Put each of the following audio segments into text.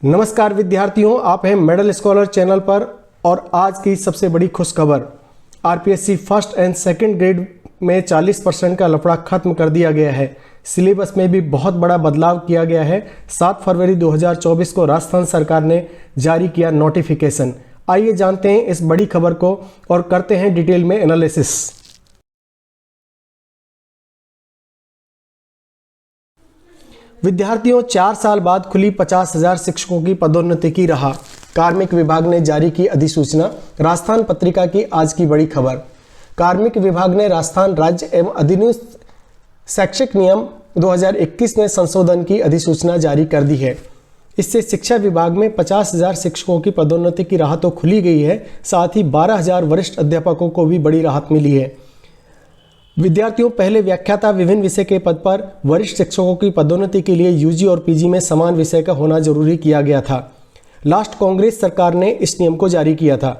नमस्कार विद्यार्थियों, आप हैं मेडल स्कॉलर चैनल पर और आज की सबसे बड़ी खुशखबर, RPSC first and second grade में 40% का लफड़ा खत्म कर दिया गया है। सिलेबस में भी बहुत बड़ा बदलाव किया गया है। 7 फरवरी 2024 को राजस्थान सरकार ने जारी किया नोटिफिकेशन। आइए जानते हैं इस बड़ी खबर को और करते हैं डिटेल में एनालिसिस। विद्यार्थियों, 4 साल बाद खुली 50,000 शिक्षकों की पदोन्नति की राह। कार्मिक विभाग ने जारी की अधिसूचना। राजस्थान पत्रिका की आज की बड़ी खबर। कार्मिक विभाग ने राजस्थान राज्य एवं अधिनियम शैक्षिक नियम 2021 में संशोधन की अधिसूचना जारी कर दी है। इससे शिक्षा विभाग में 50,000 शिक्षकों की पदोन्नति की राह तो खुली गई है, साथ ही 12,000 वरिष्ठ अध्यापकों को भी बड़ी राहत मिली है। विद्यार्थियों, पहले व्याख्याता विभिन्न विषय के पद पर वरिष्ठ शिक्षकों की पदोन्नति के लिए यूजी और पीजी में समान विषय का होना जरूरी किया गया था। लास्ट कांग्रेस सरकार ने इस नियम को जारी किया था।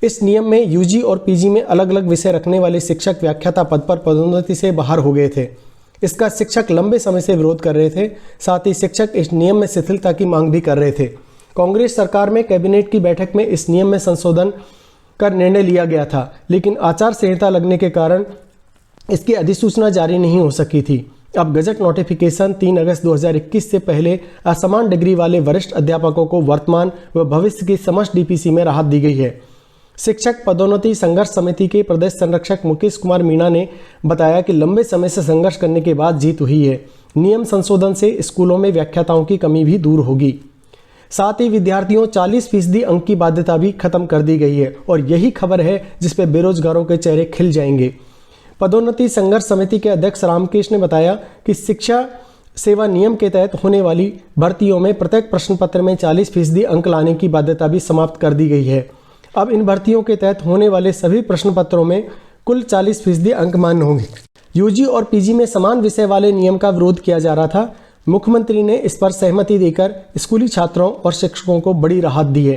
इस नियम में यूजी और पीजी में अलग अलग विषय रखने वाले शिक्षक व्याख्याता पद पर पदोन्नति से बाहर हो गए थे। इसका शिक्षक लंबे समय से विरोध कर रहे थे। साथ ही शिक्षक इस नियम में शिथिलता की मांग भी कर रहे थे। कांग्रेस सरकार में कैबिनेट की बैठक में इस नियम में संशोधन कर निर्णय लिया गया था, लेकिन आचार संहिता लगने के कारण इसकी अधिसूचना जारी नहीं हो सकी थी। अब गजट नोटिफिकेशन 3 अगस्त 2021 से पहले असमान डिग्री वाले वरिष्ठ अध्यापकों को वर्तमान व भविष्य की समस्त डीपीसी में राहत दी गई है। शिक्षक पदोन्नति संघर्ष समिति के प्रदेश संरक्षक मुकेश कुमार मीणा ने बताया कि लंबे समय से संघर्ष करने के बाद जीत हुई है। नियम संशोधन से स्कूलों में व्याख्याताओं की कमी भी दूर होगी। साथ ही विद्यार्थियों, 40% अंक की बाध्यता भी खत्म कर दी गई है और यही खबर है जिस पे बेरोजगारों के चेहरे खिल जाएंगे। पदोन्नति संघर्ष समिति के अध्यक्ष रामकेश ने बताया कि शिक्षा सेवा नियम के तहत होने वाली भर्तियों में प्रत्येक प्रश्न पत्र में 40% अंक लाने की बाध्यता भी समाप्त कर दी गई है। अब इन भर्तियों के तहत होने वाले सभी प्रश्न पत्रों में कुल 40% अंक मान्य होंगे। यूजी और पीजी में समान विषय वाले नियम का विरोध किया जा रहा था। मुख्यमंत्री ने इस पर सहमति देकर स्कूली छात्रों और शिक्षकों को बड़ी राहत दी है।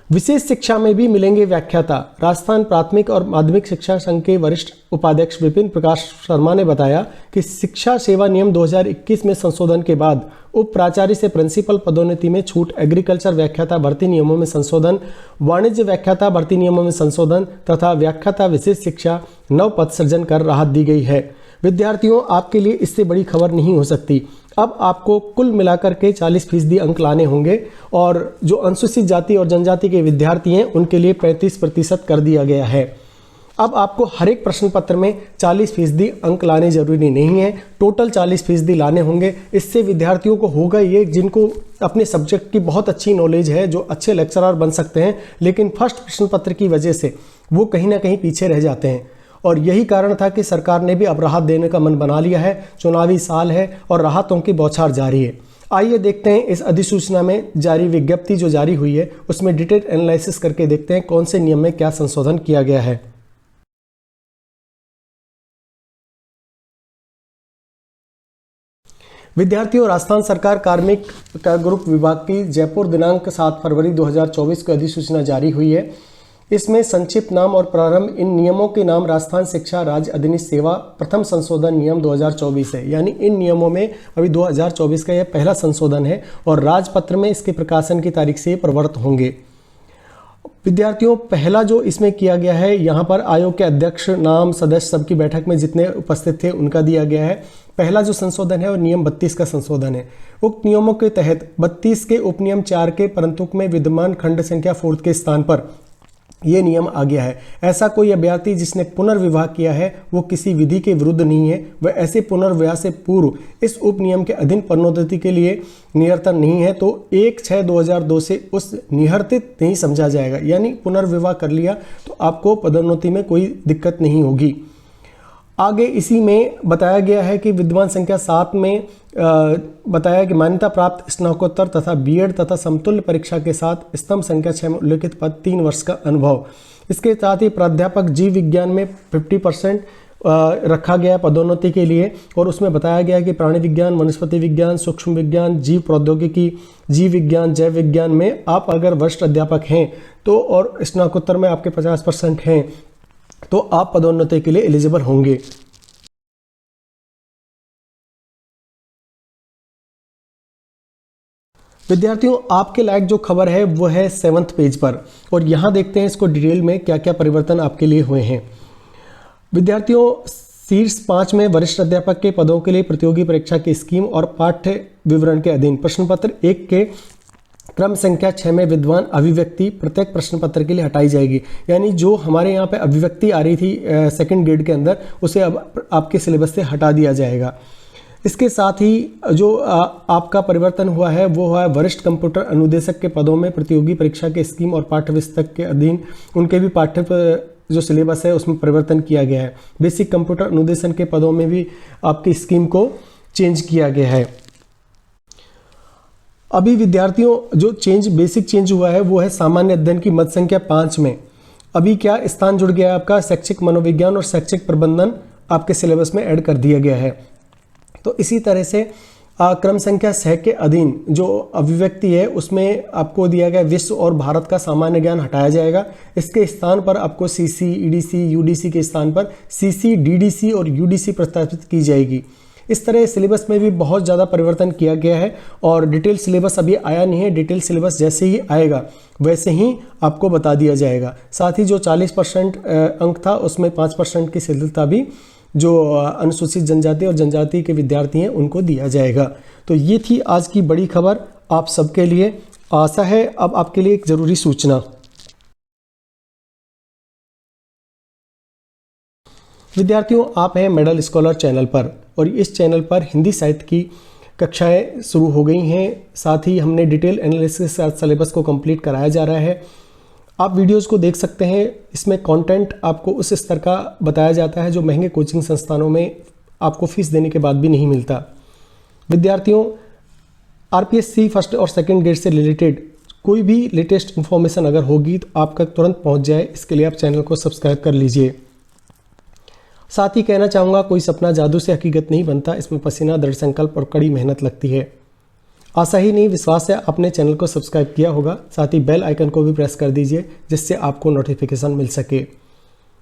विशेष शिक्षा में भी मिलेंगे व्याख्याता। राजस्थान प्राथमिक और माध्यमिक शिक्षा संघ के वरिष्ठ उपाध्यक्ष विपिन प्रकाश शर्मा ने बताया कि शिक्षा सेवा नियम 2021 में संशोधन के बाद उप प्राचार्य से प्रिंसिपल पदोन्नति में छूट, एग्रीकल्चर व्याख्याता भर्ती नियमों में संशोधन, वाणिज्य व्याख्याता भर्ती नियमों में संशोधन तथा व्याख्याता विशेष शिक्षा नव पद सृजन कर राहत दी गई है। विद्यार्थियों, आपके लिए इससे बड़ी खबर नहीं हो सकती। अब आपको कुल मिलाकर के 40% अंक लाने होंगे और जो अनुसूचित जाति और जनजाति के विद्यार्थी हैं उनके लिए 35% कर दिया गया है। अब आपको हर एक प्रश्न पत्र में 40% अंक लाने जरूरी नहीं है, टोटल 40% लाने होंगे। इससे विद्यार्थियों को होगा ये, जिनको अपने सब्जेक्ट की बहुत अच्छी नॉलेज है, जो अच्छे लेक्चरर बन सकते हैं, लेकिन फर्स्ट प्रश्न पत्र की वजह से वो कहीं ना कहीं पीछे रह जाते हैं। और यही कारण था कि सरकार ने भी अब राहत देने का मन बना लिया है। चुनावी साल है और राहतों की बौछार जारी है। आइए देखते हैं इस अधिसूचना में जारी विज्ञप्ति जो जारी हुई है उसमें डिटेल एनालिसिस करके देखते हैं कौन से नियम में क्या संशोधन किया गया है। विद्यार्थियों, राजस्थान सरकार कार्मिक का ग्रुप विभाग की जयपुर दिनांक 7 फरवरी 2024 को अधिसूचना जारी हुई है। इसमें संक्षिप्त नाम और प्रारंभ इन नियमों के नाम राजस्थान शिक्षा राज्य अधिनियम सेवा प्रथम संशोधन नियम 2024 है। यानी इन नियमों में अभी 2024 का यह पहला संशोधन है और राजपत्र में इसके प्रकाशन की तारीख से प्रवर्त होंगे। विद्यार्थियों, पहला जो इसमें किया गया है, यहाँ पर आयोग के अध्यक्ष, नाम, सदस्य सबकी बैठक में जितने उपस्थित थे उनका दिया गया है। पहला जो संशोधन है वो नियम 32 का संशोधन है। उक्त नियमों के तहत 32 के उपनियम 4 के परंतुक में विद्यमान खंड संख्या 4 के स्थान पर ये नियम आ गया है। ऐसा कोई अभ्यर्थी जिसने पुनर्विवाह किया है वो किसी विधि के विरुद्ध नहीं है। वह ऐसे पुनर्विवाह से पूर्व इस उपनियम के अधीन पदोन्नति के लिए नियर्तन नहीं है तो 1/6/2002 से उस निहर्तित नहीं समझा जाएगा। यानी पुनर्विवाह कर लिया तो आपको पदोन्नति में कोई दिक्कत नहीं होगी। आगे इसी में बताया गया है कि विद्यमान संख्या 7 में बताया कि मान्यता प्राप्त स्नातकोत्तर तथा बीएड तथा समतुल्य परीक्षा के साथ स्तंभ संख्या 6 में उल्लेखित पद 3 वर्ष का अनुभव। इसके साथ ही प्राध्यापक जीव विज्ञान में 50% रखा गया पदोन्नति के लिए और उसमें बताया गया कि प्राणी विज्ञान, वनस्पति विज्ञान, सूक्ष्म विज्ञान, जीव प्रौद्योगिकी, जीव विज्ञान, जैव विज्ञान में आप अगर वरिष्ठ अध्यापक हैं तो और स्नातकोत्तर में आपके 50% हैं तो आप पदोन्नति के लिए एलिजिबल होंगे। विद्यार्थियों, आपके लायक जो खबर है वो है 7वें पेज पर, और यहाँ देखते हैं इसको डिटेल में क्या क्या परिवर्तन आपके लिए हुए हैं। विद्यार्थियों, शीर्ष 5 में वरिष्ठ अध्यापक के पदों के लिए प्रतियोगी परीक्षा की स्कीम और पाठ्य विवरण के अधीन प्रश्न पत्र 1 के क्रम संख्या 6 में विद्वान अभिव्यक्ति प्रत्येक प्रश्न पत्र के लिए हटाई जाएगी। यानी जो हमारे यहाँ पे अभिव्यक्ति आ रही थी सेकंड ग्रेड के अंदर, उसे अब आपके सिलेबस से हटा दिया जाएगा। इसके साथ ही जो आपका परिवर्तन हुआ है वो है वरिष्ठ कंप्यूटर अनुदेशक के पदों में प्रतियोगी परीक्षा के स्कीम और पाठ्य पुस्तक के अधीन उनके भी पाठ्य जो सिलेबस है उसमें परिवर्तन किया गया है। बेसिक कंप्यूटर अनुदेशन के पदों में भी आपकी स्कीम को चेंज किया गया है। अभी विद्यार्थियों, जो बेसिक चेंज हुआ है वो है सामान्य अध्ययन की मद संख्या 5 में अभी क्या स्थान जुड़ गया है आपका शैक्षिक मनोविज्ञान और शैक्षिक प्रबंधन आपके सिलेबस में ऐड कर दिया गया है। तो इसी तरह से क्रम संख्या 6 के अधीन जो अभिव्यक्ति है उसमें आपको दिया गया विश्व और भारत का सामान्य ज्ञान हटाया जाएगा। इसके स्थान पर आपको सीसी, ईडीसी, यूडीसी के स्थान पर सीसी, डीडीसी और यूडीसी प्रतिस्थापित की जाएगी। इस तरह सिलेबस में भी बहुत ज़्यादा परिवर्तन किया गया है और डिटेल सिलेबस अभी आया नहीं है। डिटेल सिलेबस जैसे ही आएगा वैसे ही आपको बता दिया जाएगा। साथ ही जो 40% अंक था उसमें 5% की शिथिलता भी जो अनुसूचित जनजाति और जनजाति के विद्यार्थी हैं उनको दिया जाएगा। तो ये थी आज की बड़ी खबर आप सबके लिए। आशा है अब आपके लिए एक ज़रूरी सूचना। विद्यार्थियों, आप हैं मेडल स्कॉलर चैनल पर और इस चैनल पर हिंदी साहित्य की कक्षाएं शुरू हो गई हैं। साथ ही हमने डिटेल एनालिसिस के साथ सिलेबस को कंप्लीट कराया जा रहा है। आप वीडियोस को देख सकते हैं। इसमें कंटेंट आपको उस स्तर का बताया जाता है जो महंगे कोचिंग संस्थानों में आपको फीस देने के बाद भी नहीं मिलता। विद्यार्थियों, आरपीएससी फर्स्ट और सेकंड ग्रेड से रिलेटेड कोई भी लेटेस्ट इन्फॉर्मेशन अगर होगी तो आपका तुरंत पहुंच जाए, इसके लिए आप चैनल को सब्सक्राइब कर लीजिए। साथ ही कहना चाहूँगा, कोई सपना जादू से हकीकत नहीं बनता, इसमें पसीना, दृढ़ संकल्प और कड़ी मेहनत लगती है। आशा ही नहीं विश्वास है आपने चैनल को सब्सक्राइब किया होगा। साथ ही बेल आइकन को भी प्रेस कर दीजिए जिससे आपको नोटिफिकेशन मिल सके।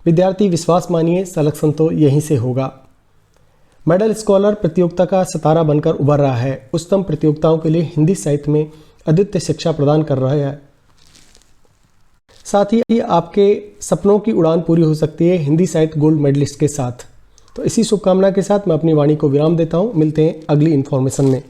विद्यार्थी, विश्वास मानिए सिलेक्शन तो यहीं से होगा। मेडल स्कॉलर प्रतियोगिता का सितारा बनकर उभर रहा है। उच्चतम प्रतियोगिताओं के लिए हिंदी साहित्य में अद्वितीय शिक्षा प्रदान कर रहा है। साथ ही आपके सपनों की उड़ान पूरी हो सकती है हिंदी साहित्य गोल्ड मेडलिस्ट के साथ। तो इसी शुभकामना के साथ मैं अपनी वाणी को विराम देता हूँ। मिलते हैं अगली इन्फॉर्मेशन में।